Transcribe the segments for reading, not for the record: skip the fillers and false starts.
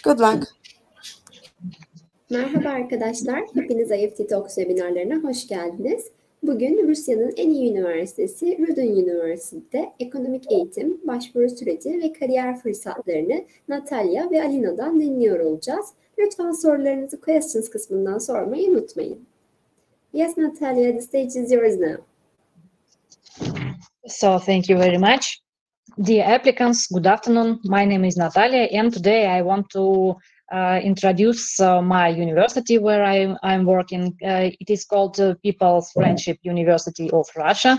Good luck. Merhaba arkadaşlar, hepiniz IEFT Talks seminerlerine hoş geldiniz. Bugün Rusya'nın en iyi üniversitesi RUDN University'de ekonomik eğitim, başvuru süreci ve kariyer fırsatlarını Natalya ve Alina'dan dinliyor olacağız. Lütfen sorularınızı questions kısmından sormayı unutmayın. Yes, Natalia, the stage is yours now. So, thank you very much. Dear applicants, good afternoon. My name is Natalia, and today I want to introduce my university where I'm working. It is called People's Friendship University of Russia.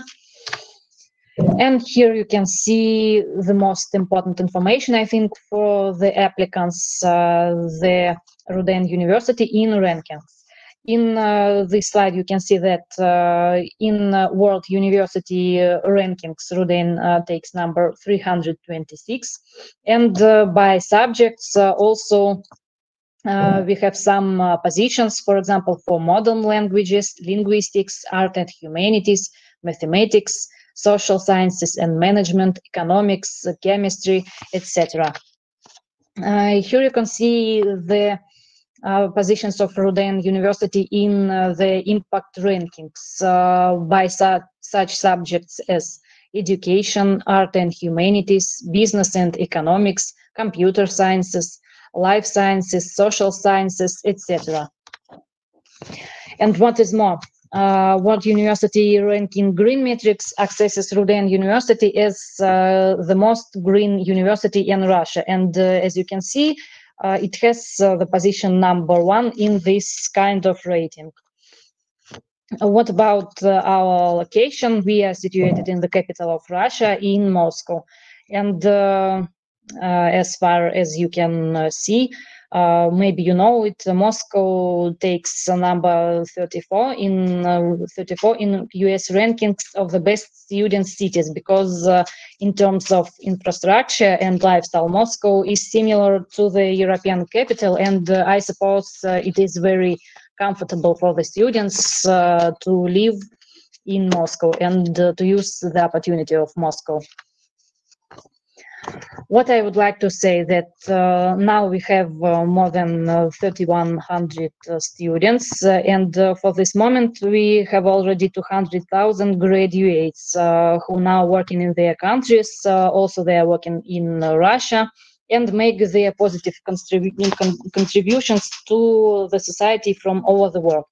And here you can see the most important information, I think, for the applicants, the RUDN University in rankings. In this slide, you can see that in World University rankings, RUDN takes number 326. And by subjects, also we have some positions, for example, for modern languages, linguistics, art and humanities, mathematics, social sciences and management, economics, chemistry, etc. Here you can see the positions of RUDN University in the impact rankings by such subjects as education, art and humanities, business and economics, computer sciences, life sciences, social sciences, etc. And what is more, World University ranking green metrics accesses RUDN University as the most green university in Russia. And as you can see, it has the position number 1 in this kind of rating. What about our location? We are situated in the capital of Russia, in Moscow. And as far as you can see, maybe you know it, Moscow takes number 34 in US rankings of the best student cities, because in terms of infrastructure and lifestyle, Moscow is similar to the European capital, and I suppose it is very comfortable for the students to live in Moscow and to use the opportunity of Moscow. What I would like to say that now we have more than 3,100 students, and for this moment we have already 200,000 graduates who now working in their countries. Also, they are working in Russia and make their positive contributions to the society from all over the world.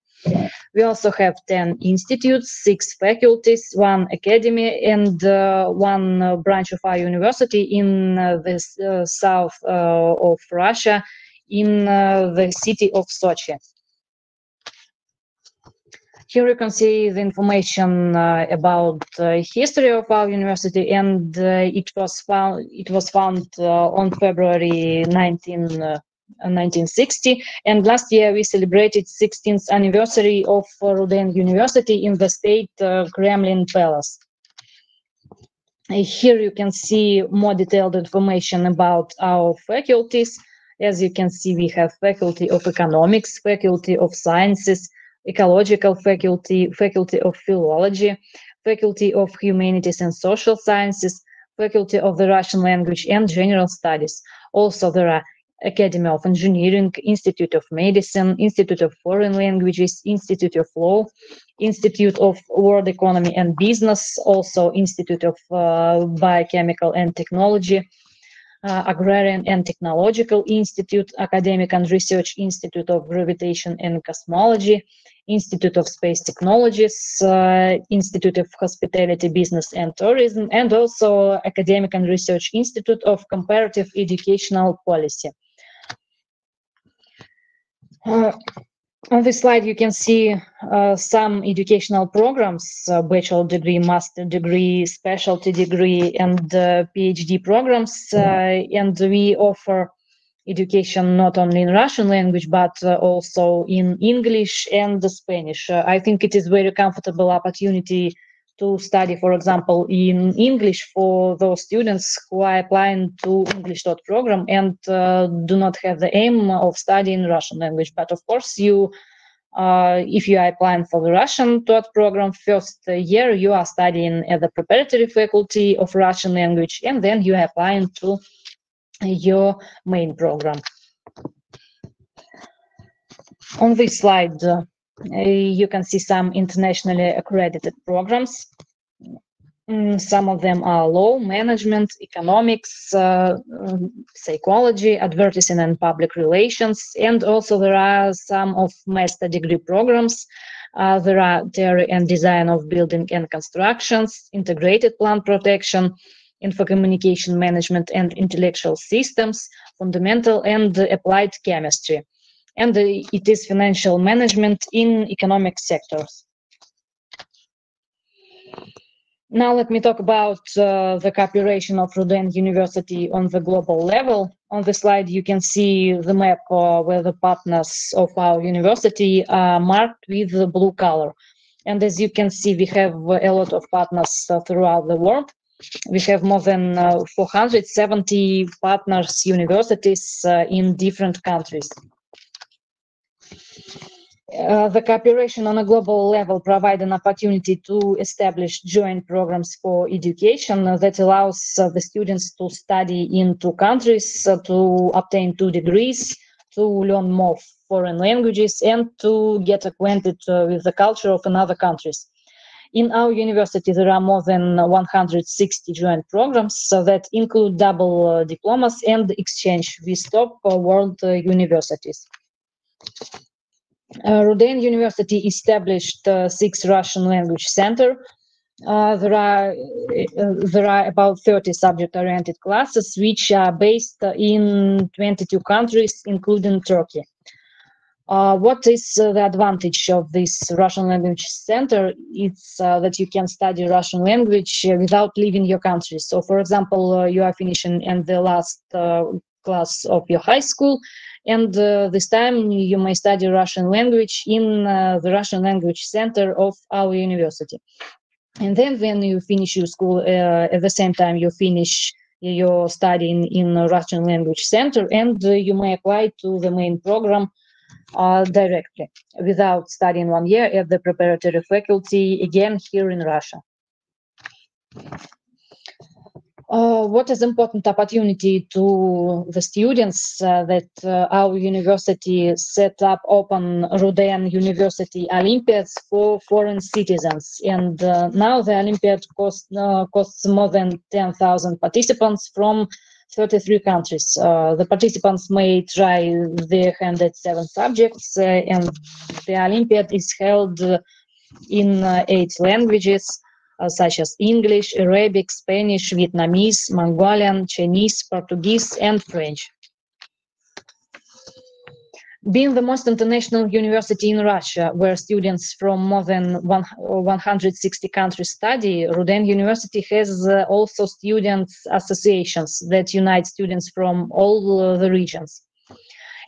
We also have 10 institutes, 6 faculties, 1 academy, and 1 branch of our university in the south of Russia, in the city of Sochi. Here you can see the information about history of our university, and it was founded on February 1960, and last year we celebrated 16th anniversary of RUDN University in the state Kremlin Palace. Here you can see more detailed information about our faculties. As you can see, we have faculty of economics, faculty of sciences, ecological faculty, faculty of philology, faculty of humanities and social sciences, faculty of the Russian language and general studies. Also, there are Academy of Engineering, Institute of Medicine, Institute of Foreign Languages, Institute of Law, Institute of World Economy and Business, also Institute of Biochemical and Technology, Agrarian and Technological Institute, Academic and Research Institute of Gravitation and Cosmology, Institute of Space Technologies, Institute of Hospitality, Business and Tourism, and also Academic and Research Institute of Comparative Educational Policy. On this slide, you can see some educational programs, bachelor degree, master degree, specialty degree, and PhD programs, and we offer education not only in Russian language, but also in English and Spanish. I think it is a very comfortable opportunity to study, for example, in English for those students who are applying to English program and do not have the aim of studying Russian language. But of course, you, if you are applying for the Russian program, first year you are studying at the preparatory faculty of Russian language, and then you are applying to your main program. On this slide, you can see some internationally accredited programs. Some of them are law, management, economics, psychology, advertising and public relations, and also there are some of master degree programs. There are theory and design of building and constructions, integrated plant protection, info communication management and intellectual systems, fundamental and applied chemistry. And it is financial management in economic sectors. Now let me talk about the cooperation of RUDN University on the global level. On the slide you can see the map where the partners of our university are marked with the blue color. And as you can see, we have a lot of partners throughout the world. We have more than 470 partners universities in different countries. The cooperation on a global level provides an opportunity to establish joint programs for education that allows the students to study in two countries, to obtain 2 degrees, to learn more foreign languages, and to get acquainted with the culture of another countries. In our university, there are more than 160 joint programs that include double diplomas and exchange with top world universities. RUDN University established 6 Russian language centers. There are about 30 subject-oriented classes, which are based in 22 countries, including Turkey. What is the advantage of this Russian language center? It's that you can study Russian language without leaving your country. So, for example, you are finishing in the last class of your high school, and this time you may study Russian language in the Russian language center of our university. And then when you finish your school, at the same time you finish your studying in a Russian language center, and you may apply to the main program directly without studying 1 year at the preparatory faculty, again here in Russia. What is important opportunity to the students that our university set up open RUDN University Olympiads for foreign citizens, and now the Olympiad costs more than 10,000 participants from 33 countries. The participants may try their hand at 7 subjects, and the Olympiad is held in 8 languages, such as English, Arabic, Spanish, Vietnamese, Mongolian, Chinese, Portuguese, and French. Being the most international university in Russia, where students from more than 160 countries study, RUDN University has also students associations that unite students from all the regions.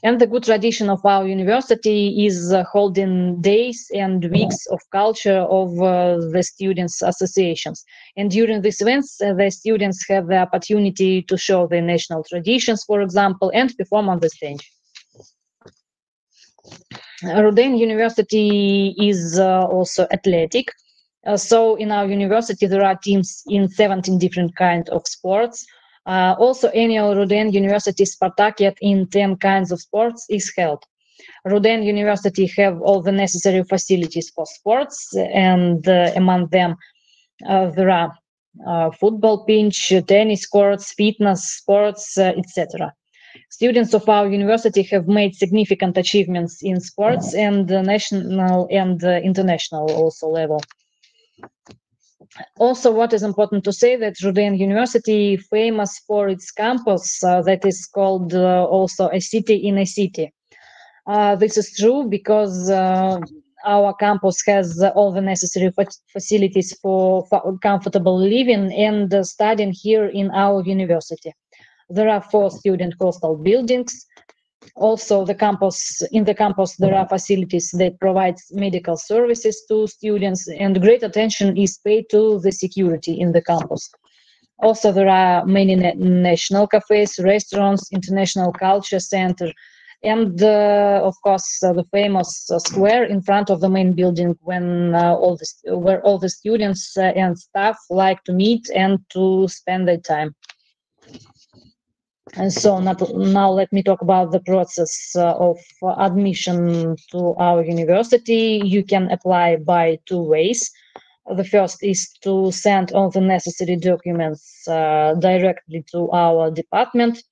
And the good tradition of our university is holding days and weeks of culture of the students' associations. And during these events, the students have the opportunity to show their national traditions, for example, and perform on the stage. RUDN University is also athletic. So in our university, there are teams in 17 different kinds of sports. Also, annual RUDN University Spartakiad in 10 kinds of sports is held. RUDN University have all the necessary facilities for sports, and among them there are football pitch, tennis courts, fitness sports, etc. Students of our university have made significant achievements in sports and national and international also level. Also, what is important to say that RUDN University is famous for its campus that is called also a city in a city. This is true because our campus has all the necessary facilities for comfortable living and studying here in our university. There are 4 student hostel buildings. Also, in the campus, there are facilities that provide medical services to students, and great attention is paid to the security in the campus. Also, there are many national cafes, restaurants, international culture center, and of course, the famous square in front of the main building where all the students and staff like to meet and to spend their time. And so now let me talk about the process of admission to our university. You can apply by two ways. The first is to send all the necessary documents directly to our department.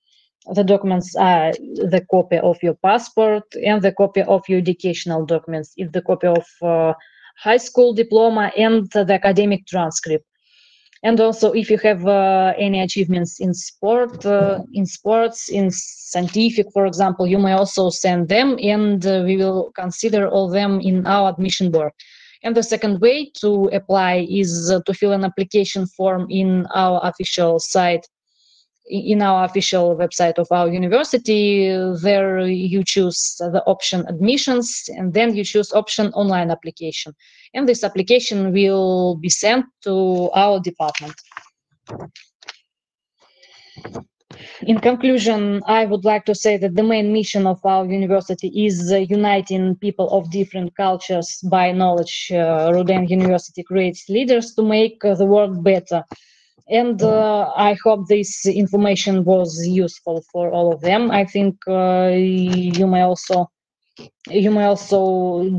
The documents are the copy of your passport and the copy of your educational documents. It's the copy of high school diploma and the academic transcript. And also, if you have any achievements in sports, in scientific, for example, you may also send them, and we will consider all them in our admission board. And the second way to apply is to fill an application form in our official site, in our official website of our university. There you choose the option admissions, and then you choose option online application. And this application will be sent to our department. In conclusion, I would like to say that the main mission of our university is uniting people of different cultures by knowledge. RUDN University creates leaders to make the world better. And I hope this information was useful for all of them. I think you may also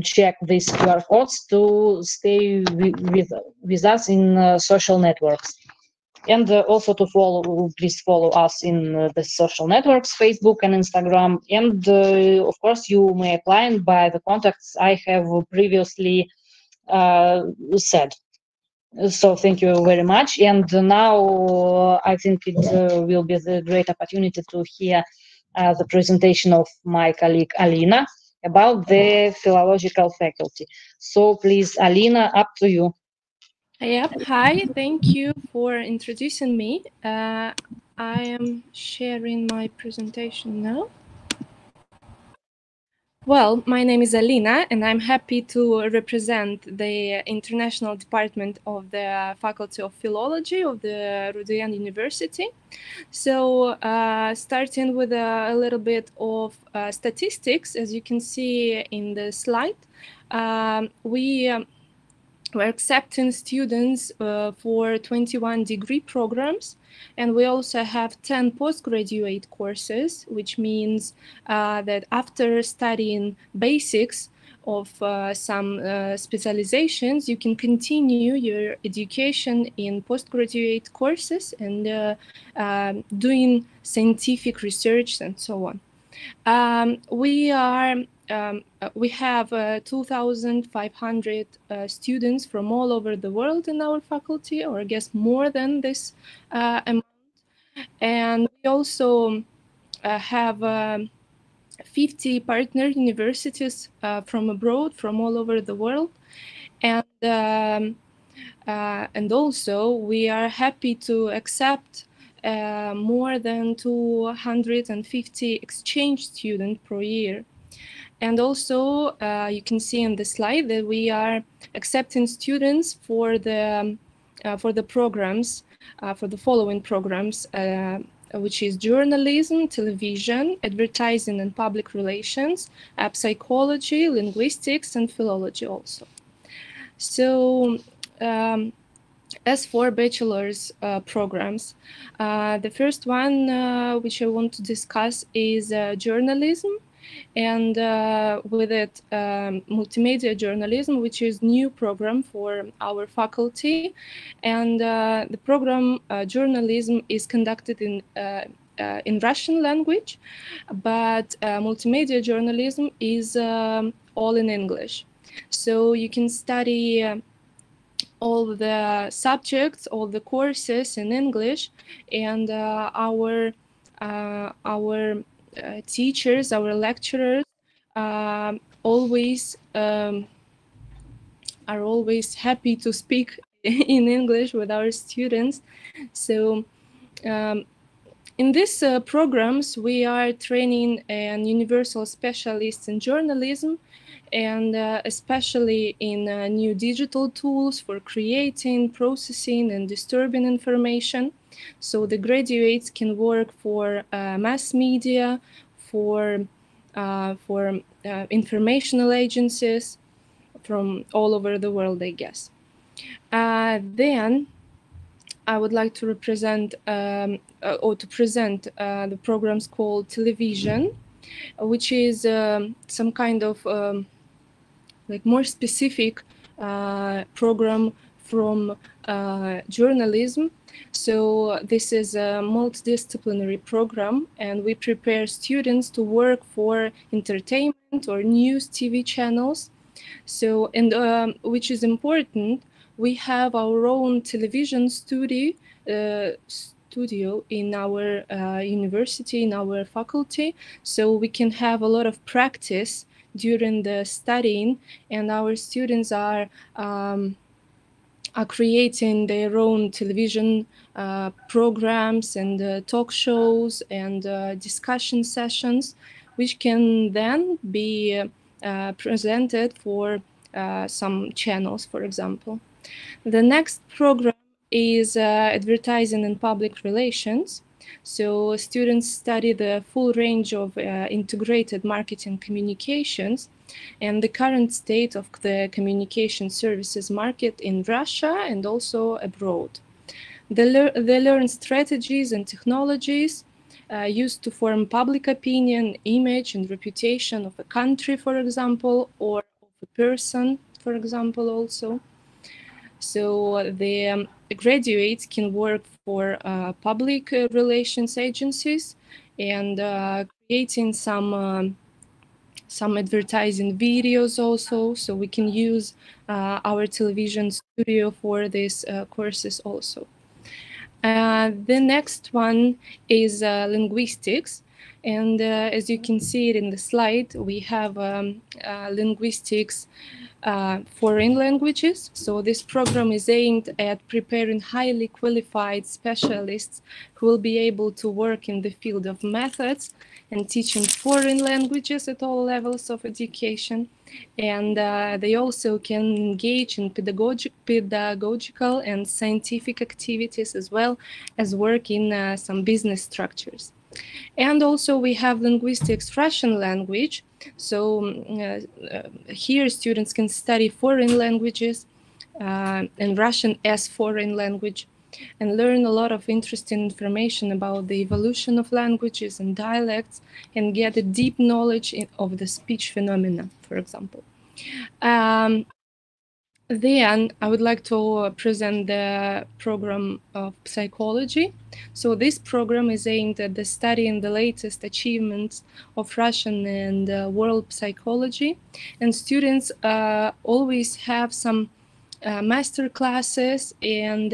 check these QR codes to stay with us in social networks. And also to please follow us in the social networks, Facebook and Instagram. And of course, you may apply by the contacts I have previously said. So thank you very much. And now I think it will be the great opportunity to hear the presentation of my colleague Alina about the philological faculty. So please, Alina, up to you. Yep. Hi, thank you for introducing me. I am sharing my presentation now. Well, my name is Alina, and I'm happy to represent the International Department of the Faculty of Philology of the RUDN University. So starting with a little bit of statistics, as you can see in the slide, we're accepting students for 21 degree programs, and we also have 10 postgraduate courses, which means that after studying basics of some specializations, you can continue your education in postgraduate courses and doing scientific research and so on. We have 2,500 students from all over the world in our faculty, or I guess more than this amount. And we also have 50 partner universities from abroad, from all over the world. And also we are happy to accept more than 250 exchange students per year. And also, you can see in the slide that we are accepting students for the programs, for the following programs, which is journalism, television, advertising and public relations, psychology, linguistics, and philology also. So, as for bachelor's programs, the first one which I want to discuss is journalism. And with it, multimedia journalism, which is new program for our faculty. And the program journalism is conducted in Russian language, but multimedia journalism is all in English. So you can study all the subjects, all the courses in English, and our teachers, our lecturers are always happy to speak in English with our students. So in these programs, we are training an universal specialist in journalism, and especially in new digital tools for creating, processing, and disturbing information. So the graduates can work for mass media, for informational agencies from all over the world, I guess. Then I would like to represent or to present the programs called Television, which is some kind of like more specific program from journalism. So this is a multidisciplinary program, and we prepare students to work for entertainment or news TV channels. So, and which is important, we have our own television studio in our university, in our faculty, so we can have a lot of practice during the studying, and our students are creating their own television programs and talk shows and discussion sessions, which can then be presented for some channels, for example. The next program is advertising and public relations. So students study the full range of integrated marketing communications and the current state of the communication services market in Russia and also abroad. They learn strategies and technologies used to form public opinion, image, and reputation of a country, for example, or of a person, for example, also. So the graduates can work for public relations agencies and creating some advertising videos also. So we can use our television studio for these courses also. The next one is linguistics. And as you can see it in the slide, we have linguistics foreign languages. So this program is aimed at preparing highly qualified specialists who will be able to work in the field of methods and teaching foreign languages at all levels of education. And they also can engage in pedagogical and scientific activities, as well as work in some business structures. And also we have linguistics Russian language. So here students can study foreign languages and Russian as foreign language, and learn a lot of interesting information about the evolution of languages and dialects, and get a deep knowledge of the speech phenomena, for example. Then I would like to present the program of psychology. So this program is aimed at the studying the latest achievements of Russian and world psychology. And students always have some master classes, and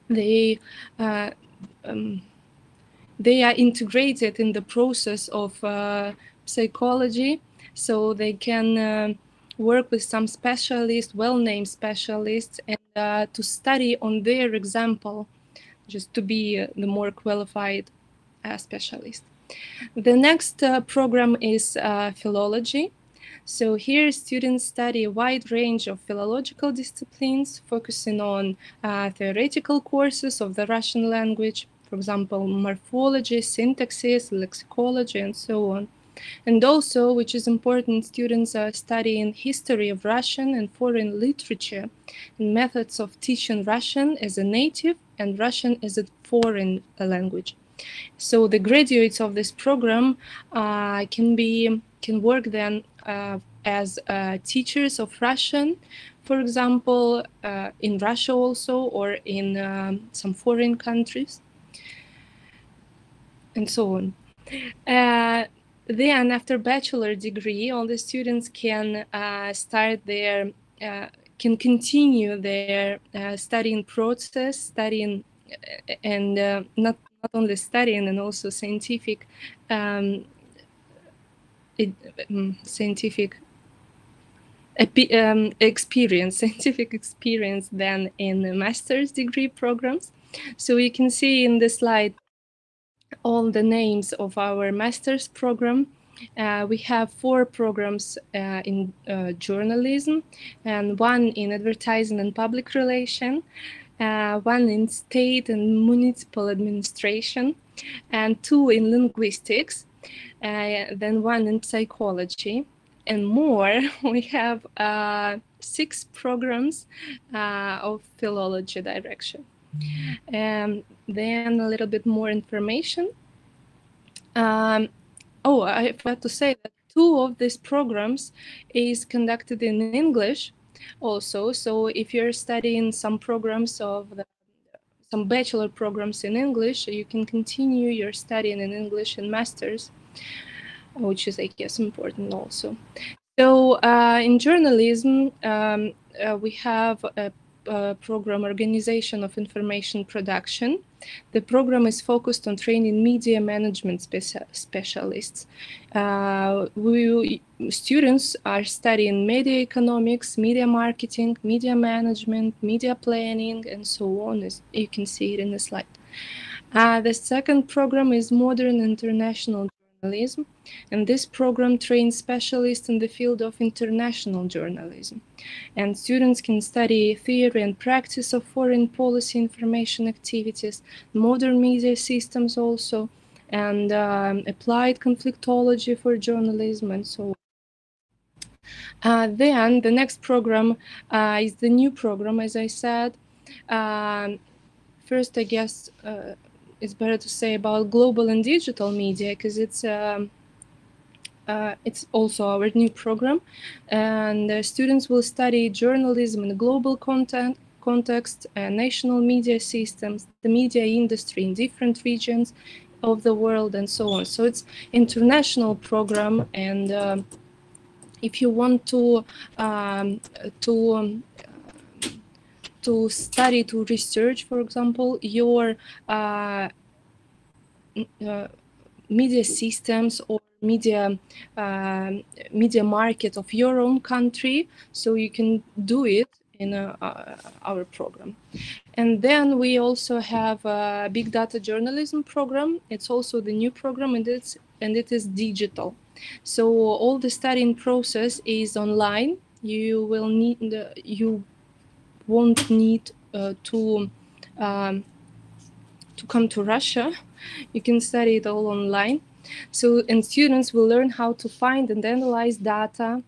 they are integrated in the process of psychology, so they can work with some specialists, well-named specialists, and to study on their example, just to be the more qualified specialist. The next program is philology. So here students study a wide range of philological disciplines, focusing on theoretical courses of the Russian language, for example, morphology, syntaxis, lexicology, and so on. And also, which is important, students are studying history of Russian and foreign literature and methods of teaching Russian as a native and Russian as a foreign language. So the graduates of this program can work then as teachers of Russian, for example, in Russia also, or in some foreign countries, and so on. Then, after bachelor degree, all the students can can continue their studying process, studying and not only studying, and also scientific experience than in master's degree programs. So you can see in the slide all the names of our master's program. We have 4 programs in journalism, and 1 in advertising and public relation, 1 in state and municipal administration, and 2 in linguistics, then 1 in psychology, and more. We have 6 programs of philology direction. Then a little bit more information. Oh, I forgot to say that 2 of these programs is conducted in English also. So if you're studying some programs some bachelor programs in English, you can continue your studying in English in masters, which is, I guess, important also. So in journalism, we have a program, Organization of Information Production. The program is focused on training media management specialists. Students are studying media economics, media marketing, media management, media planning, and so on, as you can see it in the slide. The second program is Modern International Journalism, and this program trains specialists in the field of international journalism. And students can study theory and practice of foreign policy information activities, modern media systems also, and applied conflictology for journalism, and so on. Then the next program is the new program, as I said. First, I guess it's better to say about global and digital media, because it's also our new program, and students will study journalism in global context, national media systems, the media industry in different regions of the world, and so on. So it's international program, and if you want to study, to research, for example, your media systems or media market of your own country, so you can do it in our program. And then we also have a big data journalism program. It's also the new program, and it is digital. So all the studying process is online. You won't need to come to Russia. You can study it all online. So, and students will learn how to find and analyze data,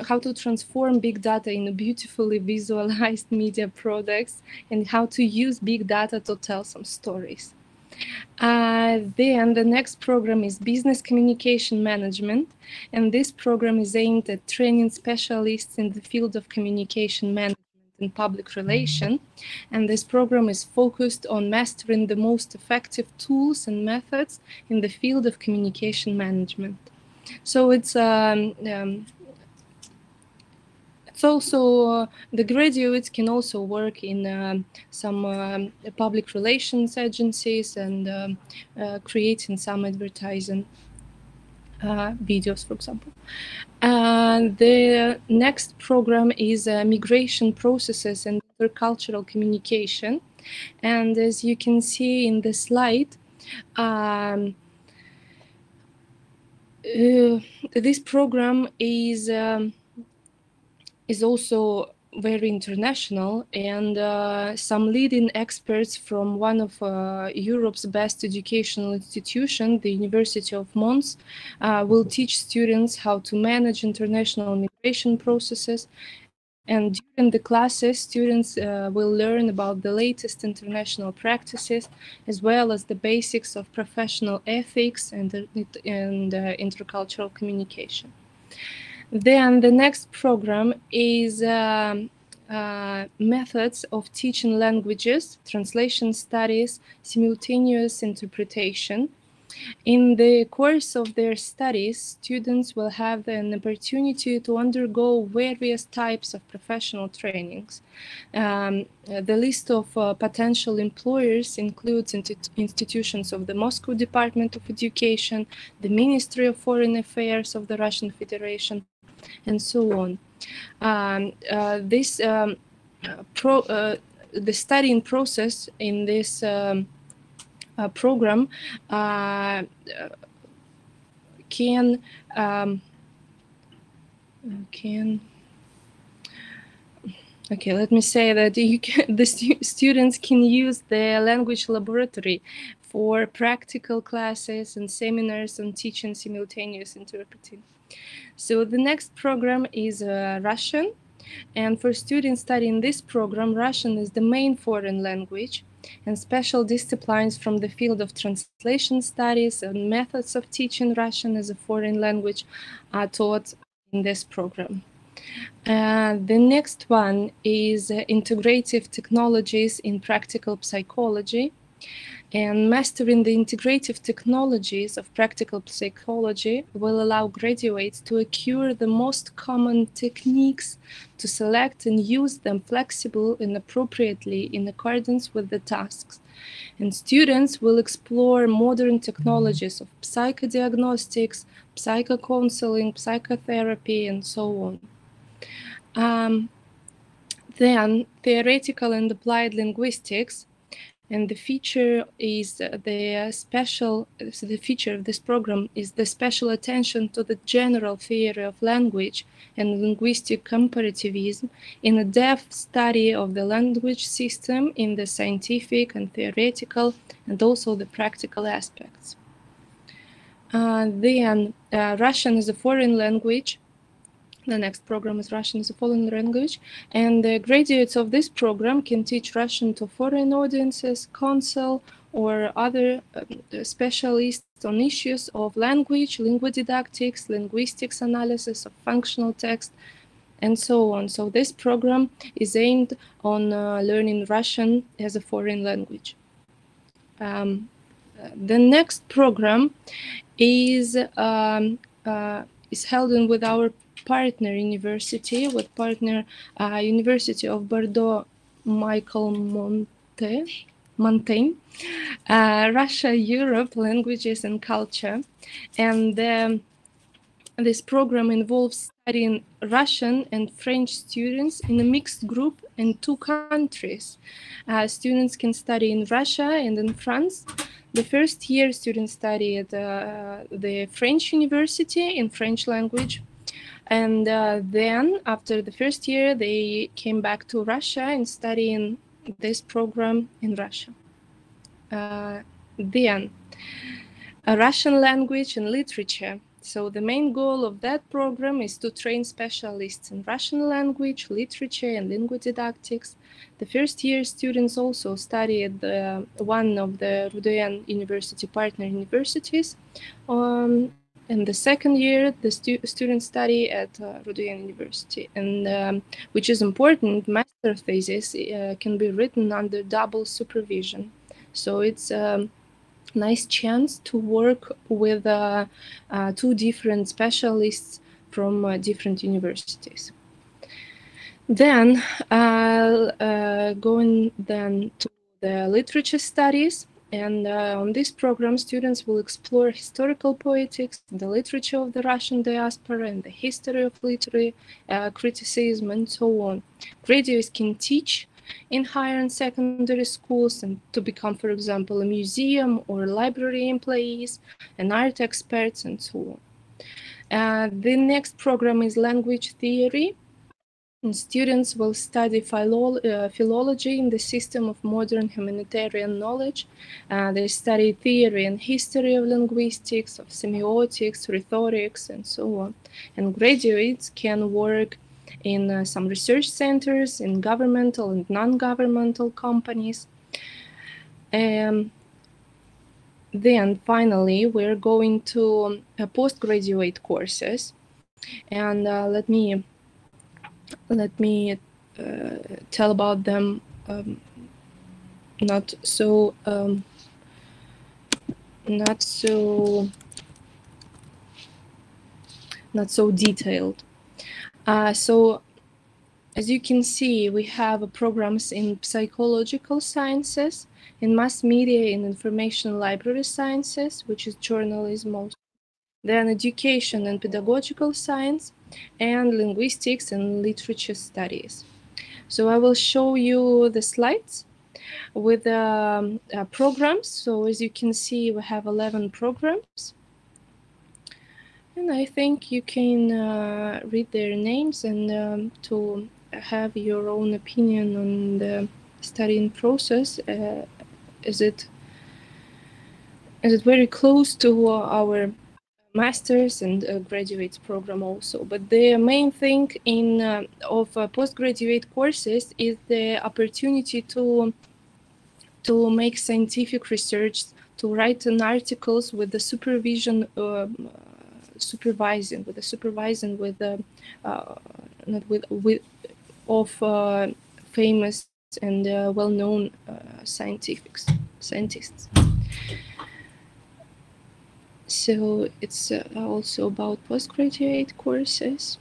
how to transform big data into beautifully visualized media products, and how to use big data to tell some stories. Then the next program is Business Communication Management, and this program is aimed at training specialists in the field of communication management and public relation, and this program is focused on mastering the most effective tools and methods in the field of communication management. So it's also the graduates can also work in some public relations agencies and creating some advertising videos, for example. The next program is Migration Processes and Intercultural Communication. And as you can see in the slide, this program is also very international, and some leading experts from one of Europe's best educational institutions, the University of Mons, will teach students how to manage international migration processes. And during the classes, students will learn about the latest international practices, as well as the basics of professional ethics and intercultural communication. Then the next program is methods of teaching languages, translation studies, simultaneous interpretation. In the course of their studies, students will have an opportunity to undergo various types of professional trainings. The list of potential employers includes institutions of the Moscow Department of Education, the Ministry of Foreign Affairs of the Russian Federation, and so on. The studying process in this program okay, let me say that the students can use the language laboratory for practical classes and seminars on teaching simultaneous interpreting. So the next program is Russian, and for students studying this program, Russian is the main foreign language. and special disciplines from the field of translation studies and methods of teaching Russian as a foreign language are taught in this program. The next one is integrative technologies in practical psychology. And mastering the integrative technologies of practical psychology will allow graduates to acquire the most common techniques to select and use them flexibly and appropriately in accordance with the tasks. And students will explore modern technologies of psychodiagnostics, psychocounseling, psychotherapy, and so on. Then theoretical and applied linguistics. And the feature is the feature of this program is the special attention to the general theory of language and linguistic comparativism in a depth study of the language system in the scientific and theoretical and also the practical aspects. Then Russian as a foreign language. The next program is Russian as a foreign language, and the graduates of this program can teach Russian to foreign audiences, consul, or other specialists on issues of language, linguididactics, linguistics analysis of functional text, and so on. So this program is aimed on learning Russian as a foreign language. The next program is held in with our partner university, with partner University of Bordeaux, Michael Montaigne, Russia, Europe, Languages and Culture. And this program involves studying Russian and French students in a mixed group in 2 countries. Students can study in Russia and in France. The first year, students study at the French university in French language. And then, after the first year, they came back to Russia and studying this program in Russia. Then, a Russian language and literature. So the main goal of that program is to train specialists in Russian language, literature, and linguididactics. The first year, students also study at one of the RUDN University partner universities. And the second year, the students study at RUDN University, and which is important, master thesis can be written under double supervision. So it's a nice chance to work with 2 different specialists from different universities. Then going then to the literature studies. And on this program, students will explore historical poetics, the literature of the Russian diaspora, and the history of literary criticism, and so on. Graduates can teach in higher and secondary schools and to become, for example, a museum or library employees, and art experts, and so on. The next program is language theory. And students will study philology in the system of modern humanitarian knowledge. They study theory and history of linguistics, of semiotics, rhetorics, and so on. And graduates can work in some research centers, in governmental and non-governmental companies. Then finally, we're going to postgraduate courses. And let me tell about them not so detailed. So as you can see, we have programs in psychological sciences, in mass media and information library sciences, which is journalism also. Then education and pedagogical science, and linguistics and literature studies. So I will show you the slides with programs. So as you can see, we have 11 programs. And I think you can read their names and to have your own opinion on the studying process. Is it very close to our master's and graduate program also? But the main thing of postgraduate courses is the opportunity to to make scientific research, to write an articles with the supervision, supervising with the not with of famous and well-known scientists. So it's also about postgraduate courses.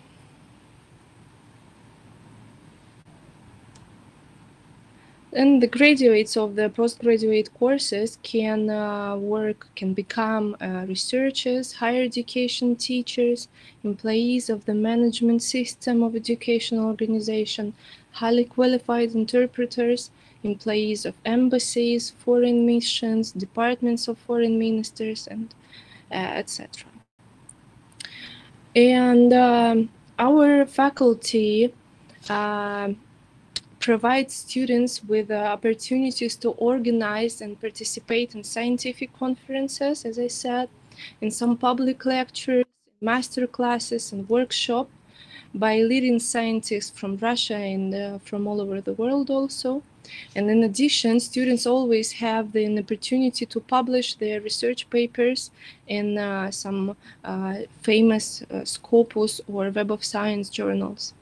And the graduates of the postgraduate courses can become researchers, higher education teachers, employees of the management system of educational organization, highly qualified interpreters, employees of embassies, foreign missions, departments of foreign ministers, and etc. And our faculty provides students with opportunities to organize and participate in scientific conferences, as I said, in some public lectures, master classes, and workshops by leading scientists from Russia and from all over the world also. And in addition, students always have the opportunity to publish their research papers in some famous Scopus or Web of Science journals.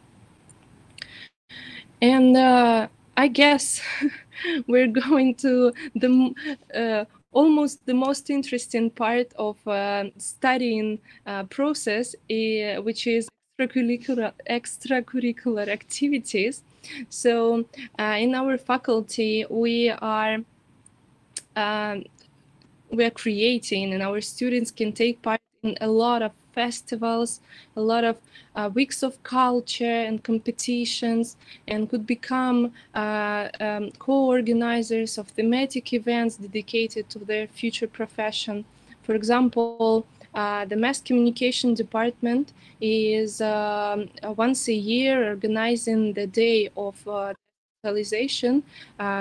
And I guess we're going to the almost the most interesting part of studying process, which is extracurricular activities. So in our faculty, we are creating, and our students can take part in a lot of festivals, a lot of weeks of culture and competitions, and could become co-organizers of thematic events dedicated to their future profession. For example, the mass communication department is once a year organizing the day of digitalization,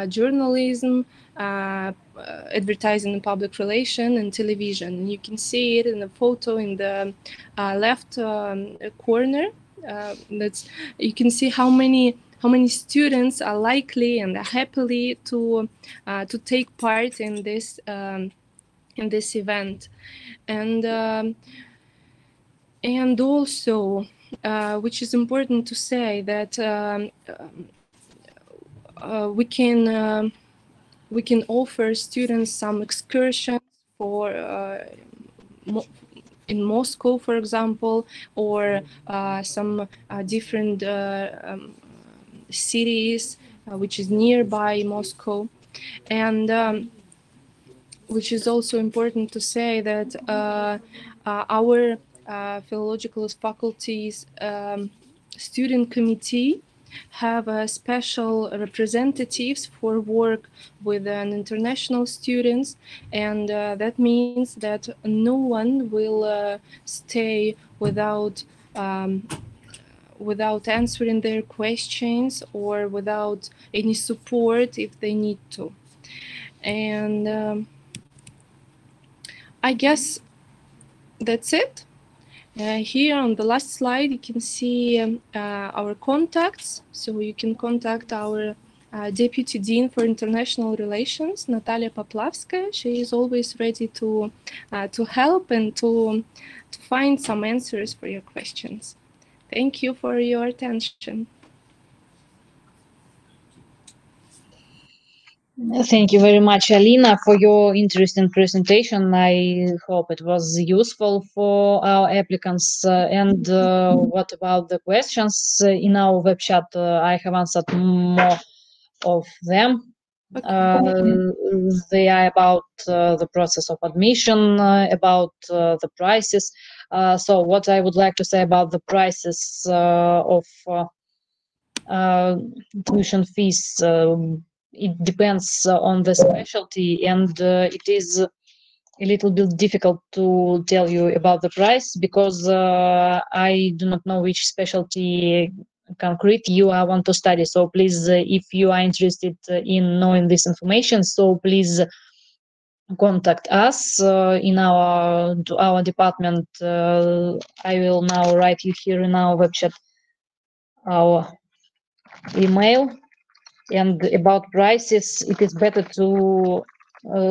journalism, advertising and public relation, and television. And you can see it in the photo in the left corner. You can see how many students are likely and are happily to take part in this event, and also, which is important to say, that we can offer students some excursions for in Moscow, for example, or some different cities which is nearby Moscow. And which is also important to say that our philological faculty's student committee have special representatives for work with international students, and that means that no one will stay without answering their questions or without any support if they need to. And I guess that's it. Here on the last slide, you can see our contacts. So you can contact our Deputy Dean for International Relations, Natalia Poplavskaya. She is always ready to help and to find some answers for your questions. Thank you for your attention. Thank you very much, Alina, for your interesting presentation. I hope it was useful for our applicants. And what about the questions in our web chat? I have answered more of them. They are about the process of admission, about the prices. So what I would like to say about the prices of tuition fees, it depends on the specialty, and it is a little bit difficult to tell you about the price because I do not know which specialty concrete you want to study. So please, if you are interested in knowing this information, so please contact us in our department. I will now write you here in our web chat our email. And about prices, it is better to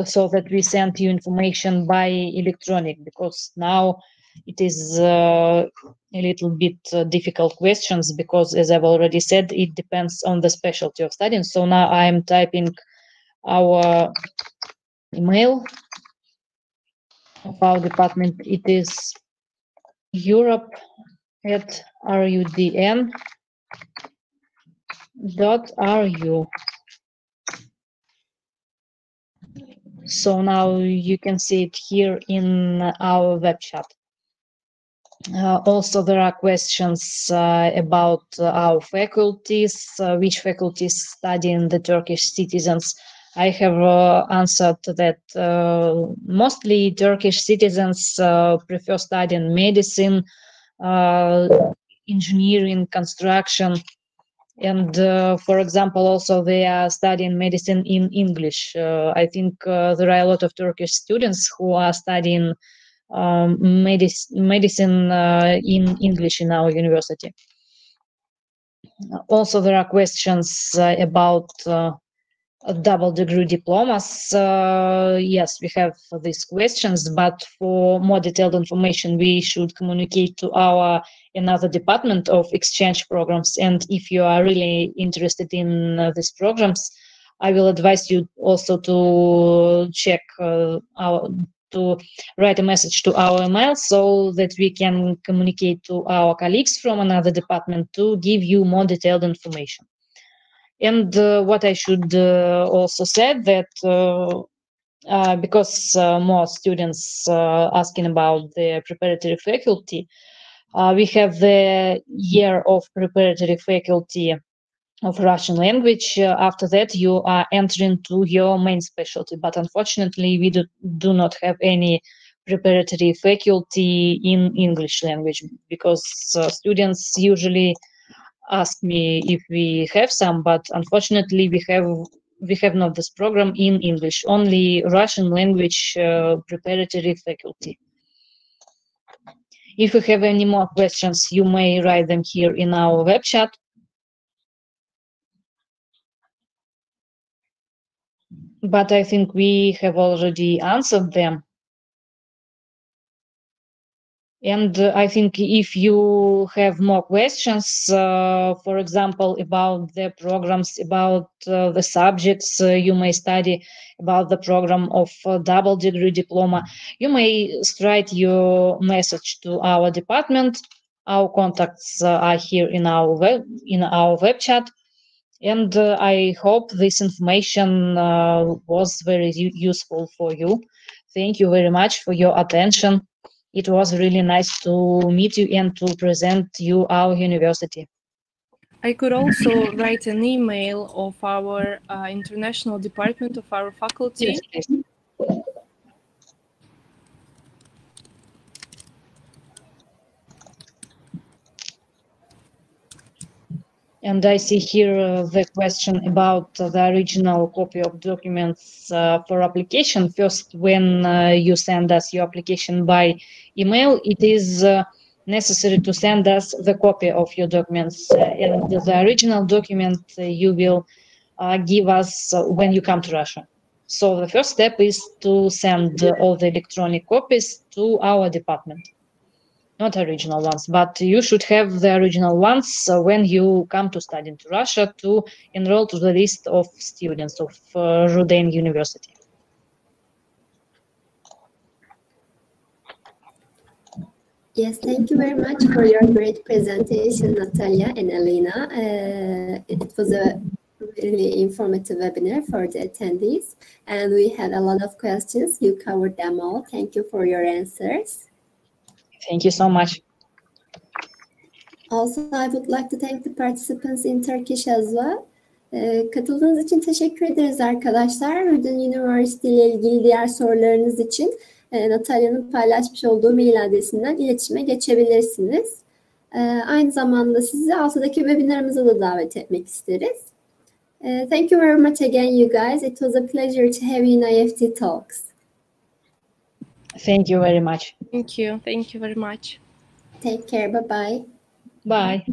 so that we send you information by electronic, because now it is a little bit difficult questions, because as I've already said, it depends on the specialty of studying. So now I'm typing our email of our department. It is europe@rudn.ru. So now you can see it here in our web chat. Also, there are questions about our faculties, which faculties studying the Turkish citizens. I have answered that mostly Turkish citizens prefer studying medicine, engineering, construction, and for example, also they are studying medicine in English. I think there are a lot of Turkish students who are studying medicine in English in our university. Also, there are questions about double degree diplomas. Yes, we have these questions, but for more detailed information, we should communicate to our another department of exchange programs. And if you are really interested in these programs, I will advise you also to check to write a message to our email, so that we can communicate to our colleagues from another department to give you more detailed information. And what I should also say that because more students asking about the preparatory faculty, we have the year of preparatory faculty of Russian language. After that, you are entering to your main specialty. But unfortunately, we do not have any preparatory faculty in English language, because students usually ask me if we have some, but unfortunately, we have not this program in English, only Russian language preparatory faculty. If you have any more questions, you may write them here in our web chat. But I think we have already answered them. And I think if you have more questions, for example, about the programs, about the subjects you may study, about the program of double degree diploma, you may write your message to our department. Our contacts are here in our web chat. And I hope this information was very useful for you. Thank you very much for your attention. It was really nice to meet you and to present you our university. I could also write an email of our international department of our faculty. Yes, please. And I see here the question about the original copy of documents for application. First, when you send us your application by email, it is necessary to send us the copy of your documents. And the original document you will give us when you come to Russia. So the first step is to send all the electronic copies to our department. Not original ones, but you should have the original ones when you come to study into Russia to enroll to the list of students of RUDN University. Yes, thank you very much for your great presentation, Natalia and Elena. It was a really informative webinar for the attendees, and we had a lot of questions. You covered them all. Thank you for your answers. Thank you so much. Also, I would like to thank the participants in Turkish as well. Katıldığınız için teşekkür ederiz arkadaşlar. RUDN University ile ilgili diğer sorularınız için Natalya'nın paylaşmış olduğu mail adresinden iletişime geçebilirsiniz. Aynı zamanda sizi altıdaki webinarımıza da davet etmek isteriz. Thank you very much again, you guys. It was a pleasure to have you in IEFT Talks. Thank you very much. Thank you. Thank you very much. Take care. Bye-bye. Bye.